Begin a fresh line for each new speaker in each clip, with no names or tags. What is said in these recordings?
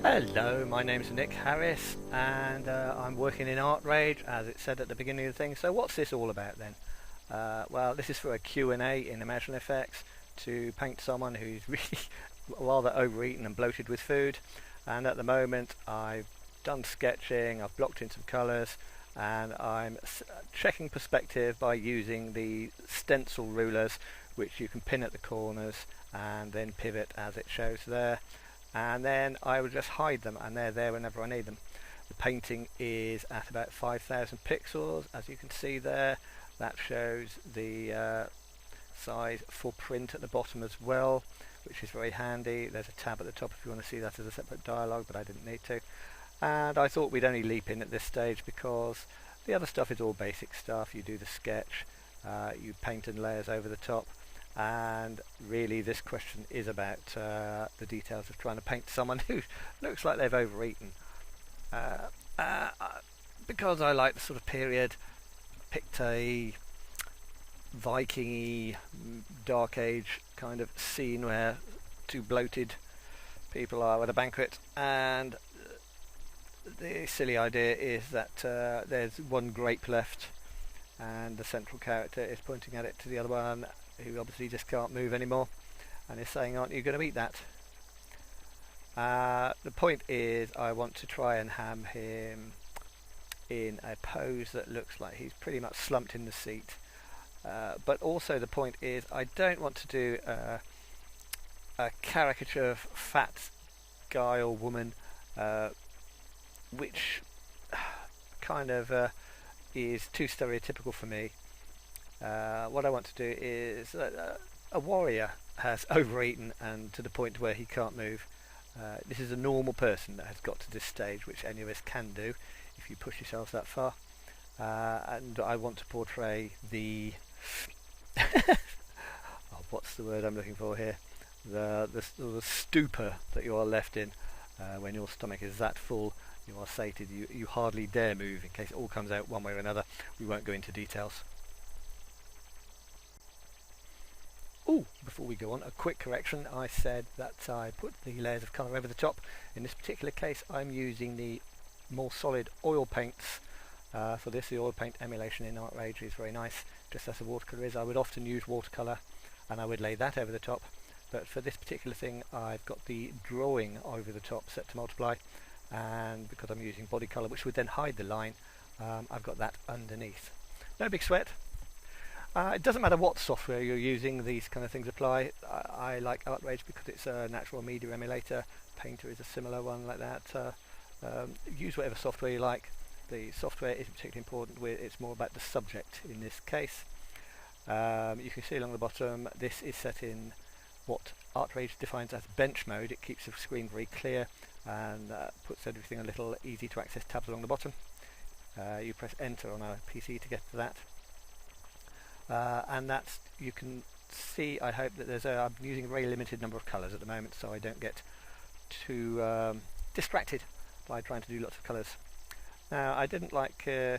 Hello, my name's Nick Harris, and I'm working in Art Rage, as it said at the beginning of the thing. So what's this all about then? Well, this is for a Q&A in Imagine Effects to paint someone who's really rather overeaten and bloated with food. And at the moment, I've done sketching, I've blocked in some colours, and I'm checking perspective by using the stencil rulers, which you can pin at the corners and then pivot as it shows there. And then I will just hide them, and they're there whenever I need them. The painting is at about 5,000 pixels, as you can see there. That shows the size for print at the bottom as well, which is very handy. There's a tab at the top if you want to see that as a separate dialogue, but I didn't need to. And I thought we'd only leap in at this stage because the other stuff is all basic stuff. You do the sketch, you paint and layers over the top. And really this question is about the details of trying to paint someone who looks like they've overeaten. Because I like the sort of period, Pictet, Viking-y, Dark Age kind of scene where two bloated people are at a banquet, and the silly idea is that there's one grape left and the central character is pointing at it to the other one, who obviously just can't move anymore, and is saying, aren't you going to eat that? The point is I want to try and ham him in a pose that looks like he's pretty much slumped in the seat, but also the point is I don't want to do a caricature of fat guy or woman, which kind of is too stereotypical for me. What I want to do is a warrior has overeaten and to the point where he can't move. This is a normal person that has got to this stage, which any of us can do if you push yourselves that far. And I want to portray the what's the word I'm looking for here? The stupor that you are left in when your stomach is that full. You are sated. You hardly dare move in case it all comes out one way or another. We won't go into details. Before we go on, a quick correction. I said that I put the layers of colour over the top. In this particular case, I'm using the more solid oil paints for this. The oil paint emulation in Art Rage is very nice, just as the watercolour is. I would often use watercolour and I would lay that over the top, but for this particular thing I've got the drawing over the top set to multiply, and because I'm using body colour, which would then hide the line, I've got that underneath. No big sweat. It doesn't matter what software you're using, these kind of things apply. I like Art Rage because it's a natural media emulator. Painter is a similar one like that. Use whatever software you like. The software isn't particularly important, it's more about the subject in this case. You can see along the bottom, this is set in what Art Rage defines as bench mode. It keeps the screen very clear and puts everything a little easy to access tabs along the bottom. You press enter on a PC to get to that. And that's, you can see, I hope that I'm using a very limited number of colours at the moment, so I don't get too distracted by trying to do lots of colours. Now, I didn't like no,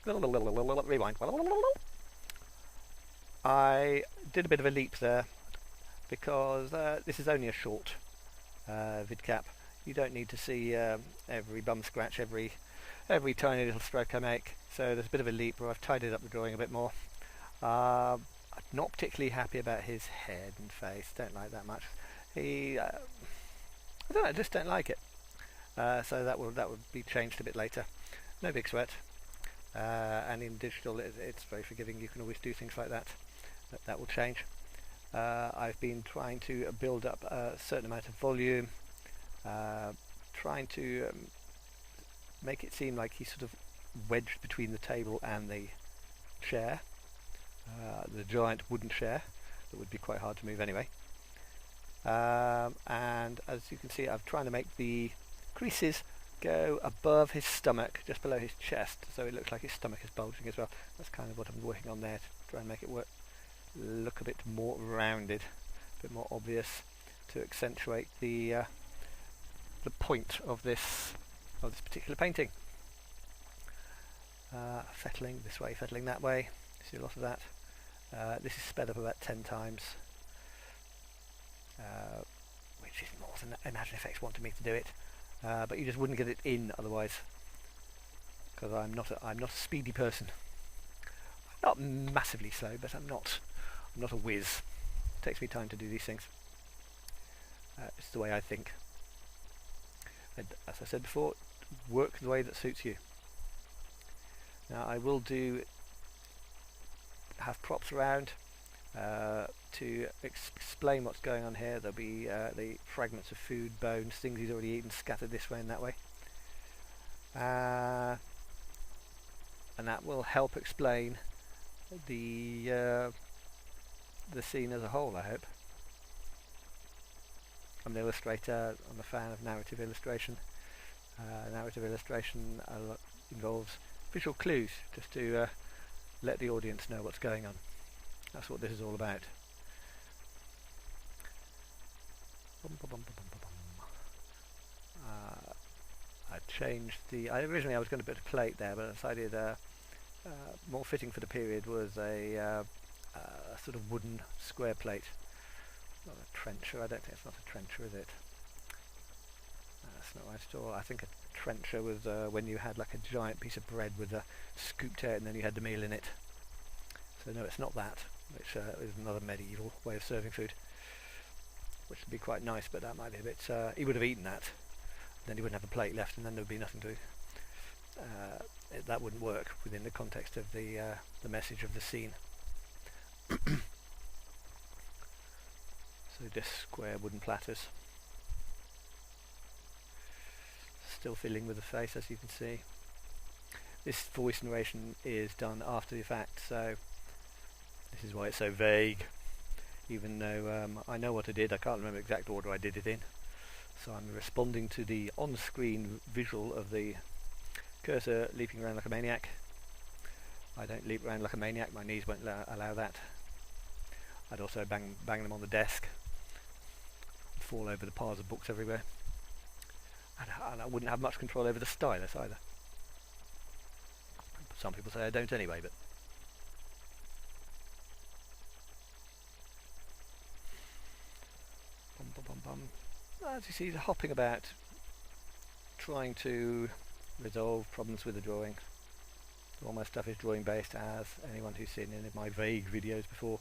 rewind. I did a bit of a leap there because this is only a short vidcap. You don't need to see every bum scratch, every tiny little stroke I make. So there's a bit of a leap where I've tidied up the drawing a bit more. I'm not particularly happy about his head and face. Don't like that much. I don't know. I just don't like it. So that would be changed a bit later. No big sweat. And in digital, it's very forgiving. You can always do things like that. That will change. I've been trying to build up a certain amount of volume, trying to make it seem like he's sort of wedged between the table and the chair, the giant wooden chair that would be quite hard to move anyway. And as you can see, I'm trying to make the creases go above his stomach, just below his chest, so it looks like his stomach is bulging as well. That's kind of what I'm working on there, to try and make it look a bit more rounded, a bit more obvious, to accentuate the point of this particular painting. Fettling this way, fettling that way. You see a lot of that. This is sped up about 10 times. We which isn't more than Imagine Effects wanted me to do it, but you just wouldn't get it in otherwise, because I'm not a speedy person. I'm not massively slow, but I'm not a whiz. It takes me time to do these things. It's the way I think. And as I said before, work the way that suits you. Now I will have props around to explain what's going on here. There'll be the fragments of food, bones, things he's already eaten scattered this way and that way. And that will help explain the scene as a whole, I hope. I'm an illustrator, I'm a fan of narrative illustration. Narrative illustration involves visual clues, just to let the audience know what's going on. That's what this is all about. I changed originally I was going to put a plate there, but I decided more fitting for the period was a sort of wooden square plate. Not a trencher. I don't think it's not a trencher, is it? That's not right at all. I think a trencher was when you had like a giant piece of bread with a scooped out and then you had the meal in it. So no, it's not that, which is another medieval way of serving food, which would be quite nice, but that might be a bit... he would have eaten that, then he wouldn't have a plate left, and then there would be nothing to... that wouldn't work within the context of the message of the scene. So just square wooden platters. Still fiddling with the face, as you can see. This voice narration is done after the fact, so this is why it's so vague. Even though I know what I did, I can't remember the exact order I did it in. So I'm responding to the on-screen visual of the cursor leaping around like a maniac. I don't leap around like a maniac, my knees won't allow that. I'd also bang them on the desk, fall over the piles of books everywhere, and I wouldn't have much control over the stylus either. Some people say I don't anyway, but as you see, he's hopping about, trying to resolve problems with the drawing. All my stuff is drawing based, as anyone who's seen any of my vague videos before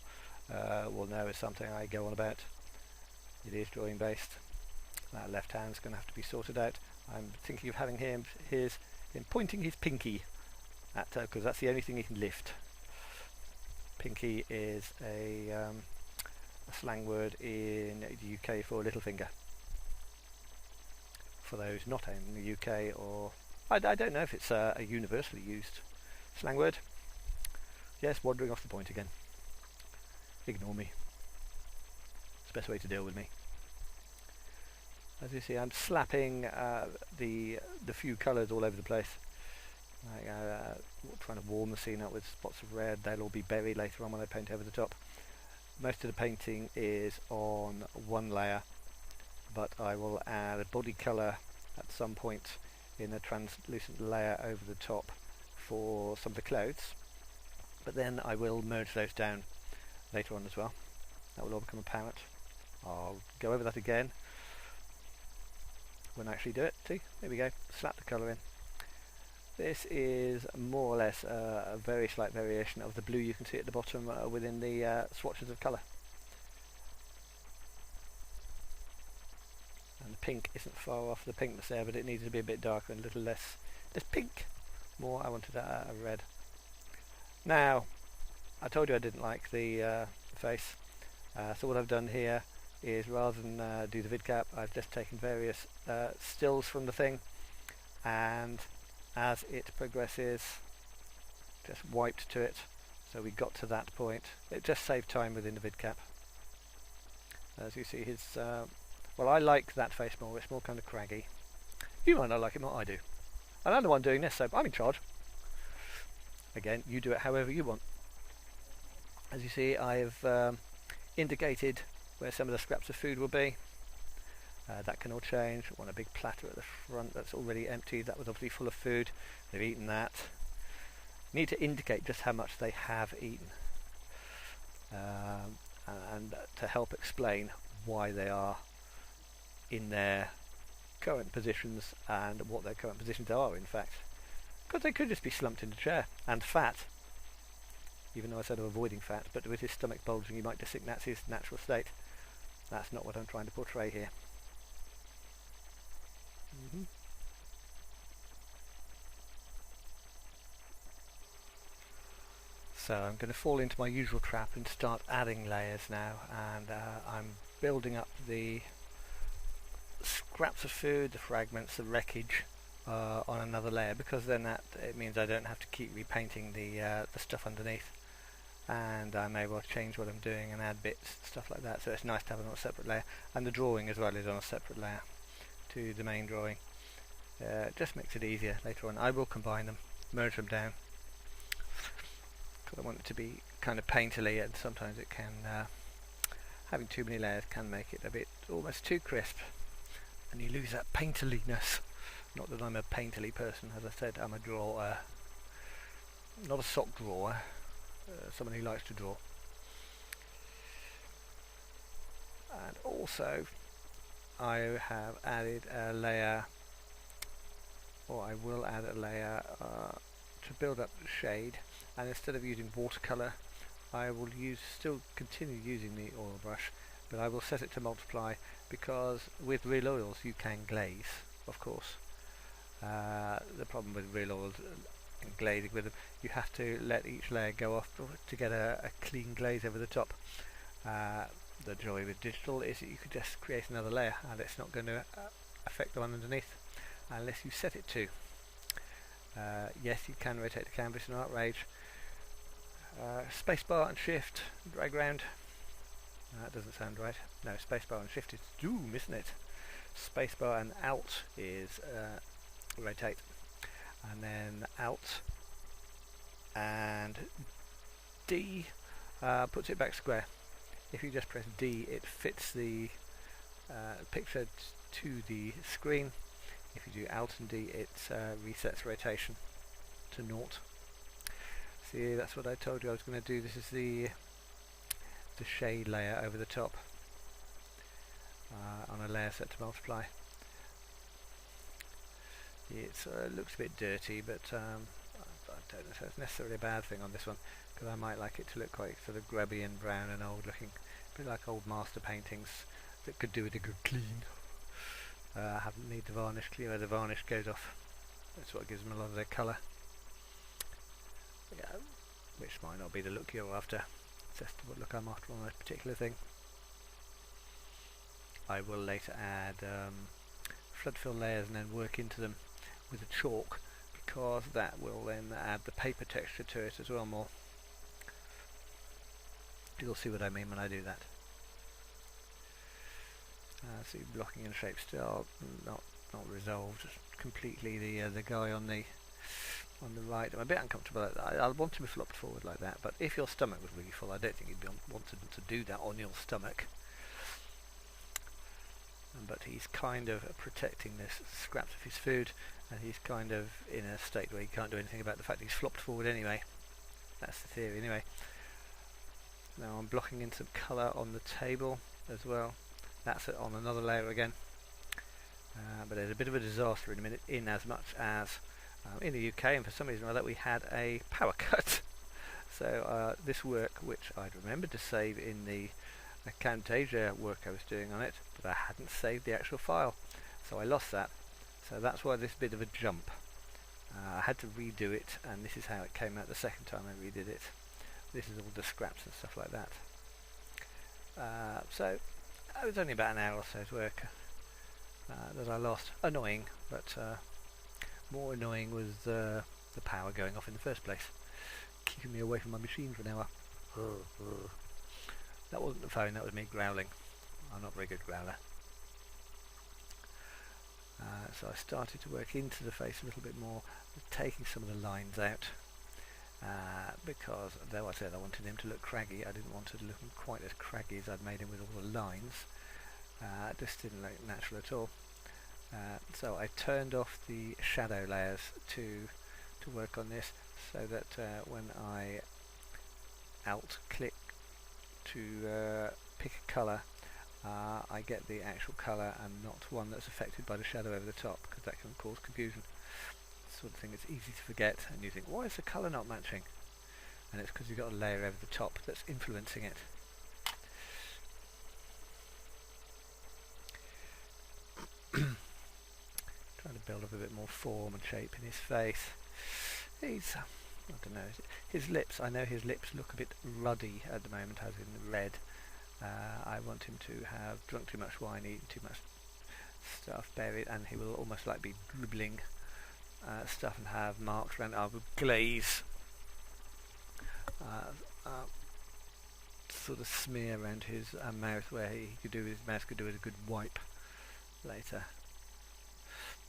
will know is something I go on about. It is drawing based. That left hand's going to have to be sorted out. I'm thinking of having him pointing his pinky at because that's the only thing he can lift. Pinky is a slang word in the UK for little finger. For those not in the UK, or I don't know if it's a universally used slang word. Yes, wandering off the point again. Ignore me. It's the best way to deal with me. As you see, I'm slapping the few colours all over the place. Trying to warm the scene up with spots of red. They'll all be buried later on when I paint over the top. Most of the painting is on one layer, but I will add a body colour at some point in a translucent layer over the top for some of the clothes. But then I will merge those down later on as well. That will all become apparent. I'll go over that again when I actually do it. See, there we go, slap the colour in. This is more or less a very slight variation of the blue you can see at the bottom within the swatches of colour. And the pink isn't far off the pink that's there, but it needs to be a bit darker and a little less pink. More, I wanted a red. Now, I told you I didn't like the face, so what I've done here is, rather than do the vid cap, I've just taken various stills from the thing, and as it progresses, just wiped to it, so we got to that point. It just saved time within the vid cap. As you see, his well, I like that face more. It's more kind of craggy. You might not like it more, I do. And I'm the one doing this, so I'm in charge. Again, you do it however you want. As you see, I've indicated where some of the scraps of food will be. That can all change. I want a big platter at the front that's already empty. That was obviously full of food. They've eaten that. Need to indicate just how much they have eaten, and to help explain why they are in their current positions and what their current positions are, in fact. Because they could just be slumped in a chair and fat, even though I said I'm avoiding fat, but with his stomach bulging you might just think that's his natural state. That's not what I'm trying to portray here. So I'm going to fall into my usual trap and start adding layers now, and I'm building up the scraps of food, the fragments, the wreckage on another layer, because then it means I don't have to keep repainting the stuff underneath, and I'm able to change what I'm doing and add bits, stuff like that. So it's nice to have it on a separate layer, and the drawing as well is on a separate layer to the main drawing. Just makes it easier later on. I will combine them, merge them down, because I want it to be kind of painterly, and sometimes it can having too many layers can make it a bit almost too crisp, and you lose that painterliness. Not that I'm a painterly person, as I said, I'm a drawer, not a sock drawer, someone who likes to draw. And also I have added a layer, or I will add a layer to build up the shade, and instead of using watercolour I will still continue using the oil brush, but I will set it to multiply, because with real oils you can glaze, of course. The problem with real oils and glazing with them, you have to let each layer go off to get a clean glaze over the top. The joy with digital is that you could just create another layer and it's not going to affect the one underneath unless you set it to. Yes, you can rotate the canvas in ArtRage. Spacebar and shift, drag round. That doesn't sound right. No, spacebar and shift is zoom, isn't it? Spacebar and alt is rotate, and then alt and D puts it back square. If you just press D, it fits the picture to the screen. If you do alt and D, it resets rotation to 0. See, that's what I told you I was going to do. This is the shade layer over the top on a layer set to multiply. It looks a bit dirty, but I don't know if that's necessarily a bad thing on this one, because I might like it to look quite sort of grubby and brown and old looking, a bit like old master paintings that could do with a good clean. Haven't need the varnish clean where the varnish goes off. That's what gives them a lot of their colour. Yeah, which might not be the look you're after. It's just what look I'm after on a particular thing. I will later add flood fill layers and then work into them with a chalk, because that will then add the paper texture to it as well more. You'll see what I mean when I do that. See, blocking and shape still not resolved completely. The guy on the right, I'm a bit uncomfortable at that. I want him flopped forward like that, but if your stomach was really full, I don't think you'd wanted to do that on your stomach. But he's kind of protecting this scraps of his food, and he's kind of in a state where he can't do anything about the fact he's flopped forward anyway. That's the theory anyway. Now I'm blocking in some colour on the table as well. That's it on another layer again. But there's a bit of a disaster in a minute, in as much as in the UK, and for some reason or other, we had a power cut. So this work, which I'd remembered to save in the Camtasia work I was doing on it, but I hadn't saved the actual file, so I lost that. So that's why this bit of a jump. I had to redo it, and this is how it came out the second time I redid it. This is all the scraps and stuff like that. So it was only about an hour or so's work that I lost. Annoying, but more annoying was the power going off in the first place, keeping me away from my machine for an hour. That wasn't the phone, that was me growling. I'm not a very good growler. So I started to work into the face a little bit more, taking some of the lines out, because though I said I wanted him to look craggy, I didn't want it to look quite as craggy as I'd made him with all the lines. It just didn't look natural at all. So I turned off the shadow layers to work on this, so that when I alt click to pick a colour, I get the actual colour and not one that's affected by the shadow over the top, because that can cause confusion. Sort of thing it's easy to forget, and you think, why is the colour not matching? And it's because you've got a layer over the top that's influencing it. Trying to build up a bit more form and shape in his face. He's, I don't know, his lips, I know his lips look a bit ruddy at the moment, as in red. I want him to have drunk too much wine, eaten too much stuff, buried, and he will almost like be dribbling stuff and have marks around with glaze, sort of smear around his mouth, where his mouth could do with a good wipe later.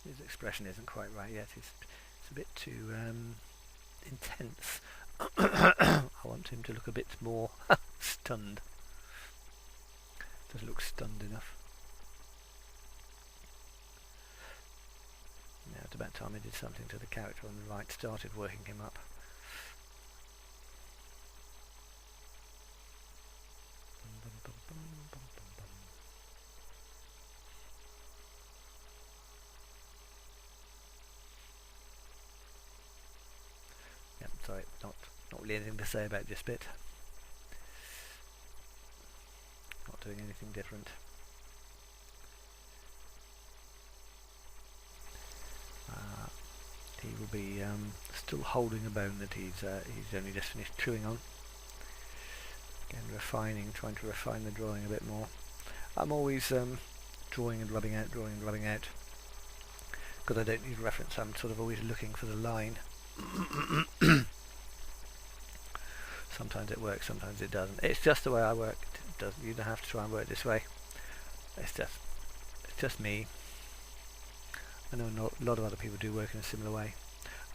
His expression isn't quite right yet. It's a bit too intense. I want him to look a bit more stunned. Doesn't look stunned enough. Now it's about time I did something to the character on the right, started working him up. Yep, sorry, not really anything to say about this bit. Not doing anything different. He will be still holding a bone that he's only just finished chewing on. Again, refining, trying to refine the drawing a bit more. I'm always drawing and rubbing out, because I don't need reference. I'm sort of always looking for the line. Sometimes it works, sometimes it doesn't. It's just the way I work. You don't have to try and work this way. It's just me. I know a lot of other people do work in a similar way,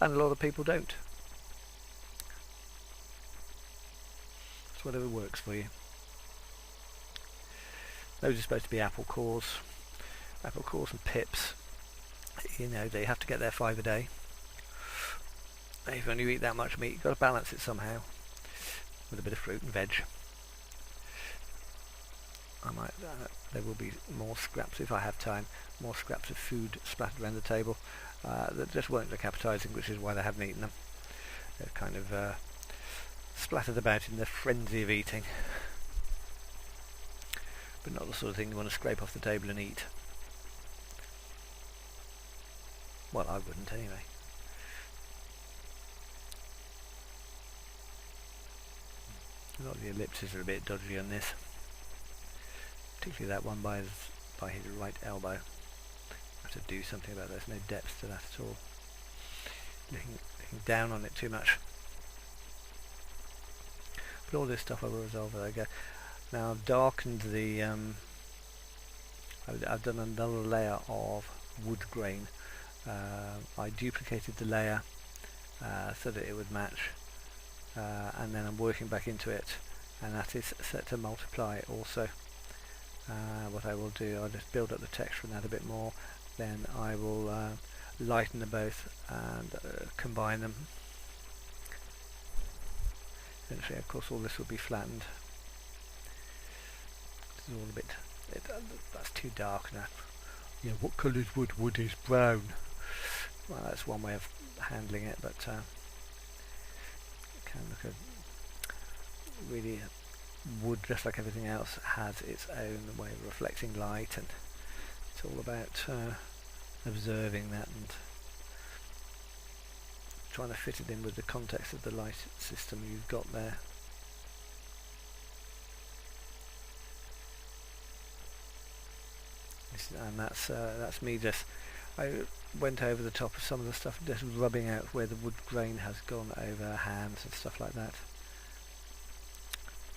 and a lot of people don't. It's whatever works for you. Those are supposed to be apple cores and pips. You know, they have to get their 5 a day. If you eat that much meat, you've got to balance it somehow with a bit of fruit and veg. There will be more scraps if I have time, more scraps of food splattered around the table that just won't look appetising, which is why they haven't eaten them. They're kind of splattered about in the frenzy of eating, but not the sort of thing you want to scrape off the table and eat. Well, I wouldn't anyway. A lot of the ellipses are a bit dodgy on this. Particularly that one by his right elbow. I have to do something about that. There's no depth to that at all. Looking down on it too much. But all this stuff I will resolve as I go. Now I've darkened the I've done another layer of wood grain. I duplicated the layer so that it would match, and then I'm working back into it, and that is set to multiply also. What I will do, I'll just build up the texture and add a bit more, then I will lighten them both and combine them. Eventually, of course, all this will be flattened. This is all a bit, that's too dark now. Yeah, what colour is wood? Wood is brown. Well, that's one way of handling it, but it can look a really, wood, just like everything else, has its own way of reflecting light, and it's all about observing that and trying to fit it in with the context of the light system you've got there. And that's me just, I went over the top of some of the stuff, just rubbing out where the wood grain has gone over hands and stuff like that.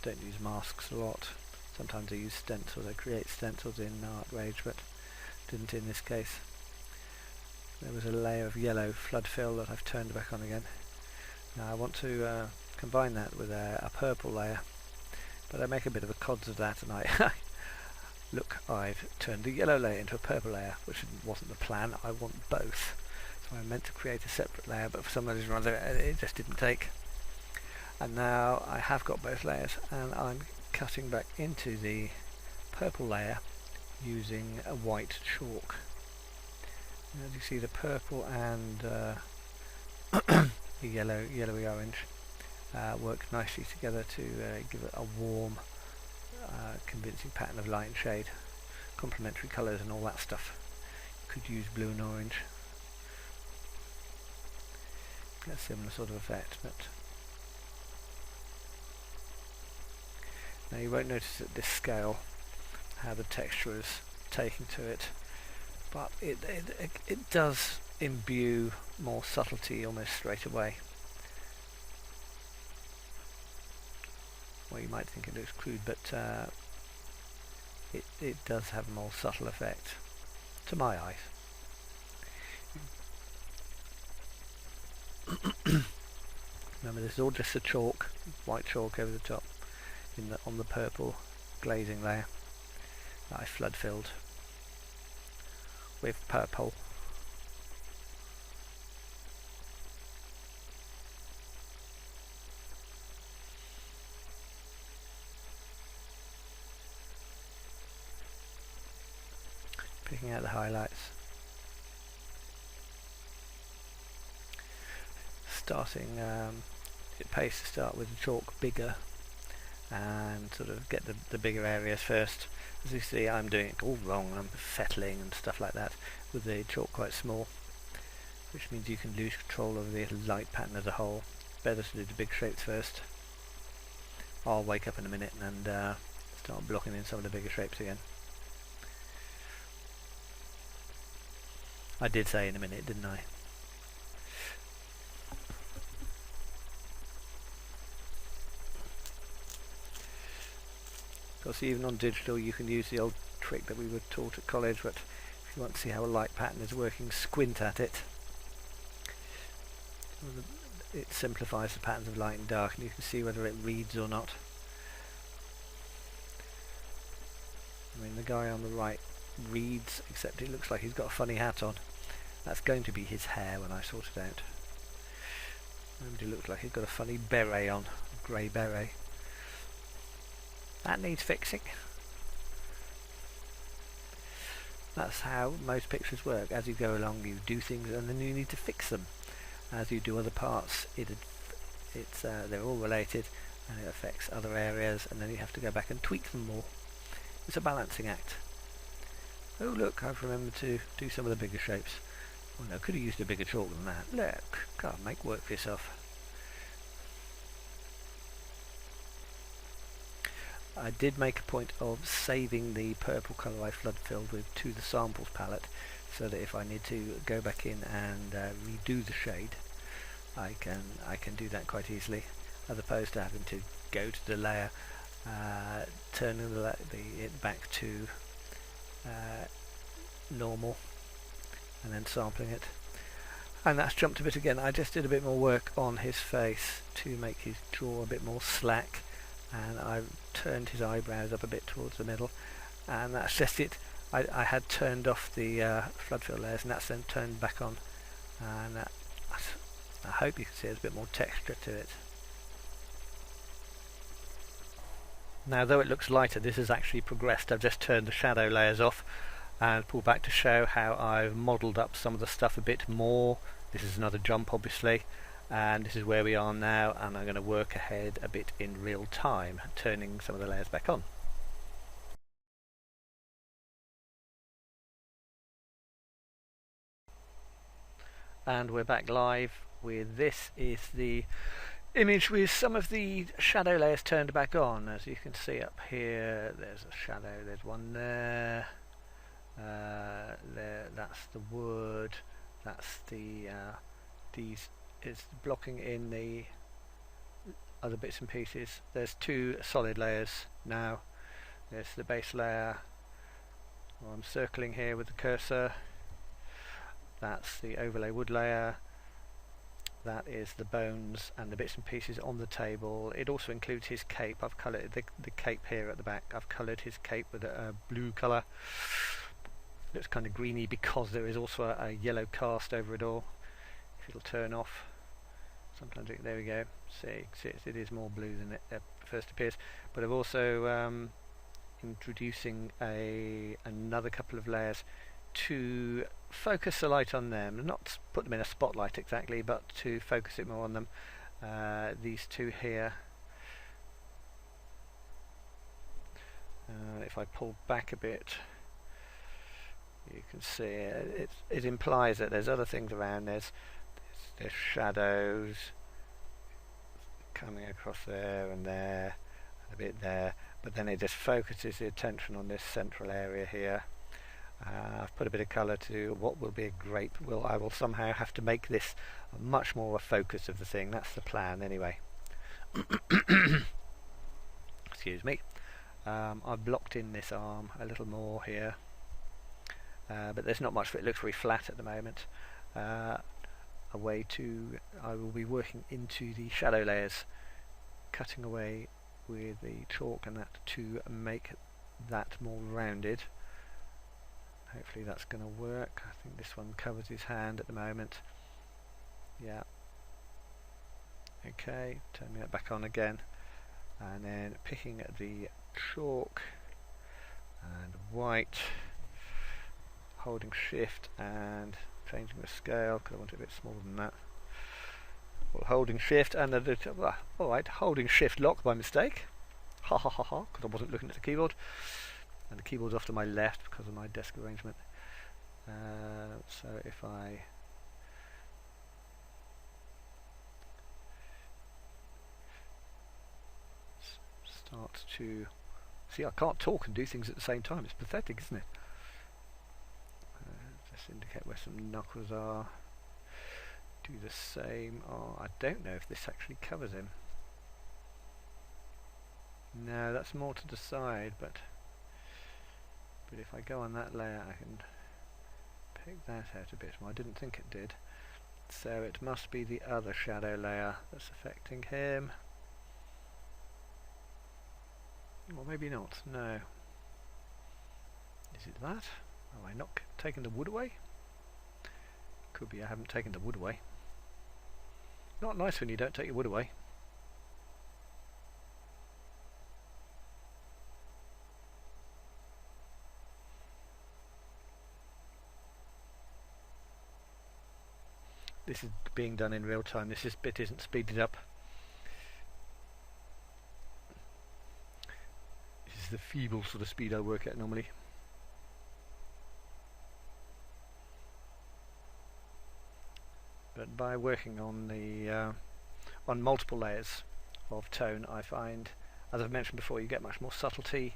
Don't use masks a lot. Sometimes I use stencils. I create stencils in Art Rage, but didn't in this case. There was a layer of yellow flood fill that I've turned back on again. Now I want to combine that with a purple layer, but I make a bit of a cods of that, and I look, I've turned the yellow layer into a purple layer, which wasn't the plan. I want both, so I meant to create a separate layer, but for some reason or other it just didn't take. And now I have got both layers, and I'm cutting back into the purple layer using a white chalk. And as you see, the purple and the yellowy orange work nicely together to give it a warm, convincing pattern of light and shade, complementary colours and all that stuff. You could use blue and orange. Get a similar sort of effect, but now you won't notice at this scale how the texture is taking to it, but it does imbue more subtlety almost straight away. Well, you might think it looks crude, but it does have a more subtle effect to my eyes. Remember, this is all just a chalk, white chalk over the top on the purple glazing layer that I flood filled with purple. Picking out the highlights. It pays to start with the chalk bigger and sort of get the bigger areas first. As you see, I'm doing it all wrong. I'm fettling and stuff like that with the chalk quite small, which means you can lose control over the light pattern as a whole. Better to do the big shapes first. I'll wake up in a minute and start blocking in some of the bigger shapes again. I did say in a minute, didn't I? Of course, even on digital you can use the old trick that we were taught at college, but if you want to see how a light pattern is working, squint at it. It simplifies the patterns of light and dark, and you can see whether it reads or not. I mean, the guy on the right reads, except it looks like he's got a funny hat on. That's going to be his hair when I sort it out. And it looks like he's got a funny beret on, a grey beret. That needs fixing. That's how most pictures work. As you go along, you do things and then you need to fix them. As you do other parts, they're all related and it affects other areas, and then you have to go back and tweak them more. It's a balancing act. Oh look, I've remembered to do some of the bigger shapes. Well, no, I could have used a bigger chalk than that. Look, can't make work for yourself. I did make a point of saving the purple colour I flood filled with to the samples palette, so that if I need to go back in and redo the shade, I can do that quite easily, as opposed to having to go to the layer, turning it back to normal, and then sampling it. And that's jumped a bit again. I just did a bit more work on his face to make his jaw a bit more slack, and I turned his eyebrows up a bit towards the middle, and that's just it. I had turned off the flood fill layers, and that's then turned back on, and I hope you can see there's a bit more texture to it. Now, though it looks lighter, this has actually progressed. I've just turned the shadow layers off and pulled back to show how I've modelled up some of the stuff a bit more. This is another jump, obviously, and this is where we are now, and I'm going to work ahead a bit in real time, turning some of the layers back on. And we're back live with this is the image with some of the shadow layers turned back on. As you can see up here, there's a shadow, there's one there, that's the wood, that's the these is blocking in the other bits and pieces. There's two solid layers now. There's the base layer, I'm circling here with the cursor. That's the overlay wood layer. That is the bones and the bits and pieces on the table. It also includes his cape. I've coloured the cape here at the back. I've coloured his cape with a blue colour. Looks kind of greeny because there is also a yellow cast over it all. If it'll turn off, sometimes there we go. See, it is more blue than it first appears. But I've also introducing another couple of layers to focus the light on them, not put them in a spotlight exactly, but to focus it more on them. These two here, if I pull back a bit, you can see it implies that there's other things around. There's shadows coming across there and there and a bit there, but then it just focuses the attention on this central area here. I've put a bit of colour to what will be a grape. I will somehow have to make this much more a focus of the thing. That's the plan anyway. Excuse me. I've blocked in this arm a little more here, but there's not much for it. It looks very flat at the moment. I will be working into the shadow layers, cutting away with the chalk and that to make that more rounded. Hopefully that's going to work. I think this one covers his hand at the moment. Yeah. Okay, turning that back on again, and then picking at the chalk and white, holding shift and changing the scale because I want it a bit smaller than that. Well, holding shift and alright, holding shift lock by mistake. Ha ha ha ha, because I wasn't looking at the keyboard. And the keyboard's off to my left because of my desk arrangement. So if I start to see, I can't talk and do things at the same time. It's pathetic, isn't it? Just indicate where some knuckles are. Do the same. Oh, I don't know if this actually covers him. No, that's more to the side, but if I go on that layer I can pick that out a bit more. I didn't think it did. So it must be the other shadow layer that's affecting him. Or maybe not, no. Is it that? Have I not taken the wood away? Could be I haven't taken the wood away. Not nice when you don't take your wood away. This is being done in real time. This bit isn't speeded up. This is the feeble sort of speed I work at normally. But by working on the on multiple layers of tone, I find, as I've mentioned before, you get much more subtlety.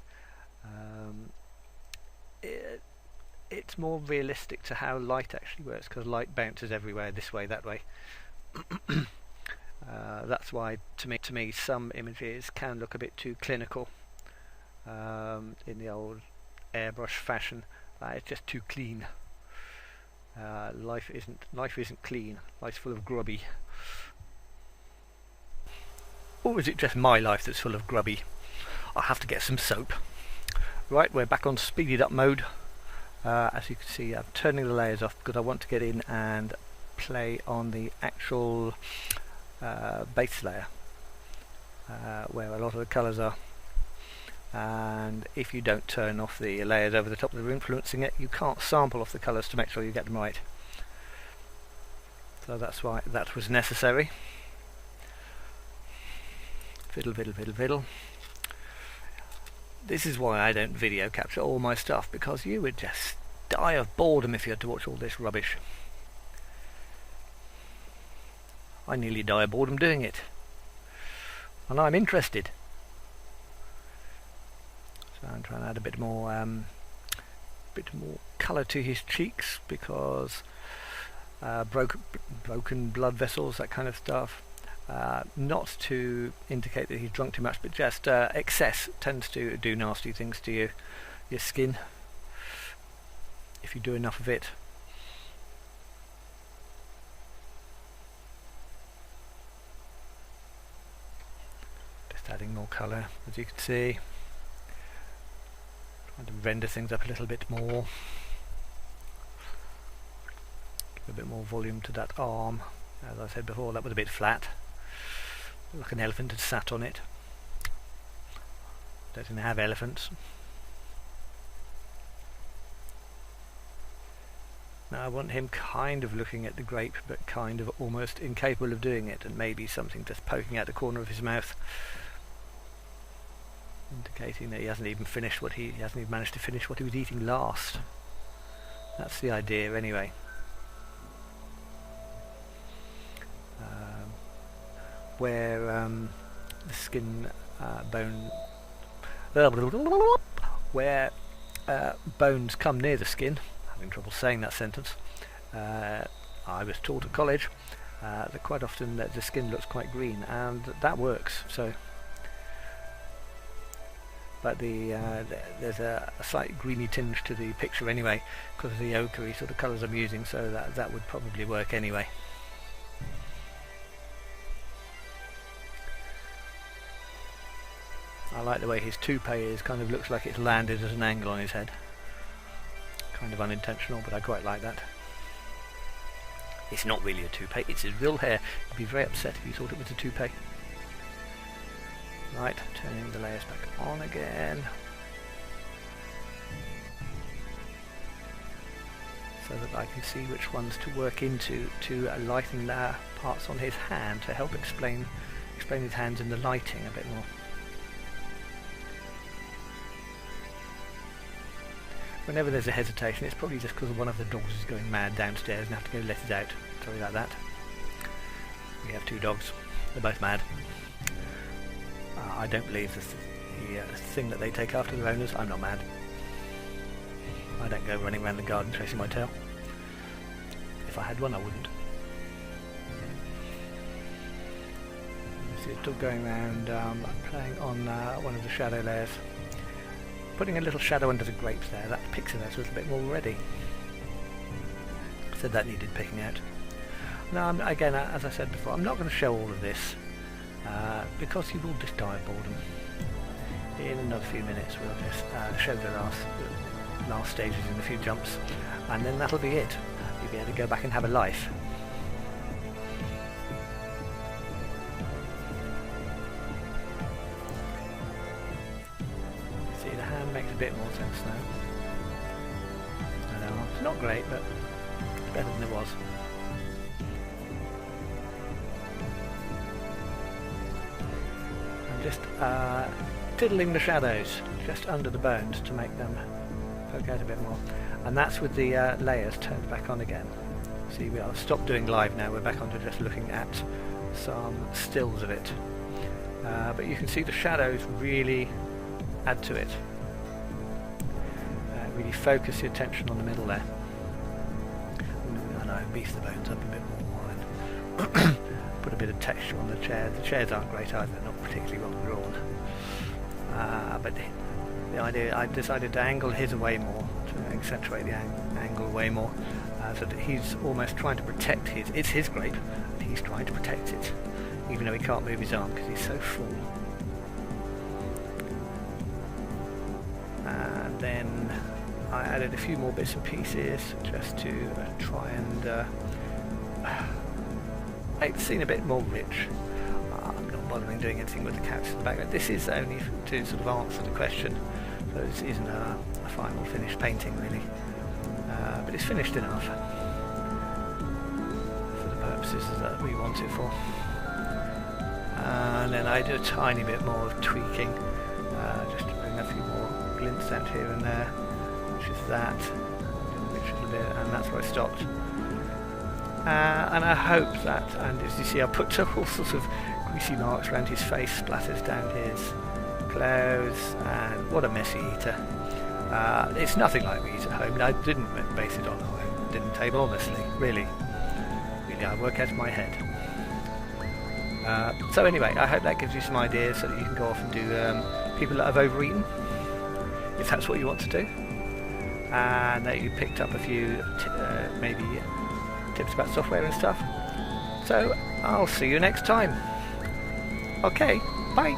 It's more realistic to how light actually works, because light bounces everywhere, this way, that way. That's why, to me, some images can look a bit too clinical in the old airbrush fashion. It's just too clean. Life isn't clean. Life's full of grubby. Or is it just my life that's full of grubby? I'll have to get some soap. Right, we're back on speeded up mode. As you can see, I'm turning the layers off because I want to get in and play on the actual base layer where a lot of the colours are. And if you don't turn off the layers over the top that are influencing it, you can't sample off the colours to make sure you get them right. So that's why that was necessary. Fiddle, fiddle, fiddle, fiddle. This is why I don't video capture all my stuff, because you would just die of boredom if you had to watch all this rubbish. I nearly die of boredom doing it. And I'm interested. So I'm trying to add a bit more colour to his cheeks, because broken blood vessels, that kind of stuff. Not to indicate that he's drunk too much, but just excess tends to do nasty things to your skin if you do enough of it. Just adding more colour, as you can see. Trying to render things up a little bit more. Give a bit more volume to that arm. As I said before, that was a bit flat. Like an elephant had sat on it. Don't think they have elephants. Now I want him kind of looking at the grape, but kind of almost incapable of doing it, and maybe something just poking out the corner of his mouth, indicating that he hasn't even managed to finish what he was eating last. That's the idea, anyway. Where the skin bone, where bones come near the skin. Having trouble saying that sentence. I was taught at college that quite often the skin looks quite green, and that works. So, but there's a slight greeny tinge to the picture anyway, because of the ochre sort of colours I'm using. So that would probably work anyway. I like the way his toupee is, kind of looks like it's landed at an angle on his head. Kind of unintentional, but I quite like that. It's not really a toupee, it's his real hair. He'd be very upset if you thought it was a toupee. Right, turning the layers back on again. So that I can see which ones to work into to lighten the parts on his hand to help explain his hands in the lighting a bit more. Whenever there's a hesitation, it's probably just because one of the dogs is going mad downstairs and I have to go let it out. Sorry about that. We have 2 dogs. They're both mad. I don't believe the thing that they take after their owners. I'm not mad. I don't go running around the garden chasing my tail. If I had one, I wouldn't. You see a dog going around playing on one of the shadow layers. Putting a little shadow under the grapes there, that picks it out a little bit more already. So that needed picking out. Now, again, as I said before, I'm not going to show all of this because you will just die of boredom. In another few minutes, we'll just show the last stages in a few jumps, and then that'll be it. You'll be able to go back and have a life. Makes a bit more sense now. I know, it's not great, but it's better than it was. I'm just tiddling the shadows just under the bones to make them poke out a bit more. And that's with the layers turned back on again. See, I've stopped doing live now, we're back onto just looking at some stills of it. But you can see the shadows really add to it. Really focus your attention on the middle there. And I beef the bones up a bit more and put a bit of texture on the chair. The chairs aren't great either, they're not particularly well drawn. But the idea, I decided to angle his away more, to accentuate the angle way more, so that he's almost trying to protect it's his grape, and he's trying to protect it, even though he can't move his arm because he's so full. And then I added a few more bits and pieces just to try and make the scene a bit more rich. I'm not bothering doing anything with the cats in the background. This is only to sort of answer the question, so this isn't a final finished painting really, but it's finished enough for the purposes that we want it for. And then I do a tiny bit more of tweaking, just to bring a few more glints out here and there. Which is that, which is a bit, and that's where I stopped. And I hope that, and as you see, I put all sorts of greasy marks around his face, splatters down his clothes, and what a messy eater. It's nothing like we eat at home. I didn't base it on a dinner table, honestly, really, I work out of my head. So anyway, I hope that gives you some ideas so that you can go off and do people that have overeaten, if that's what you want to do. And that you picked up a few maybe tips about software and stuff. So I'll see you next time. Okay, bye.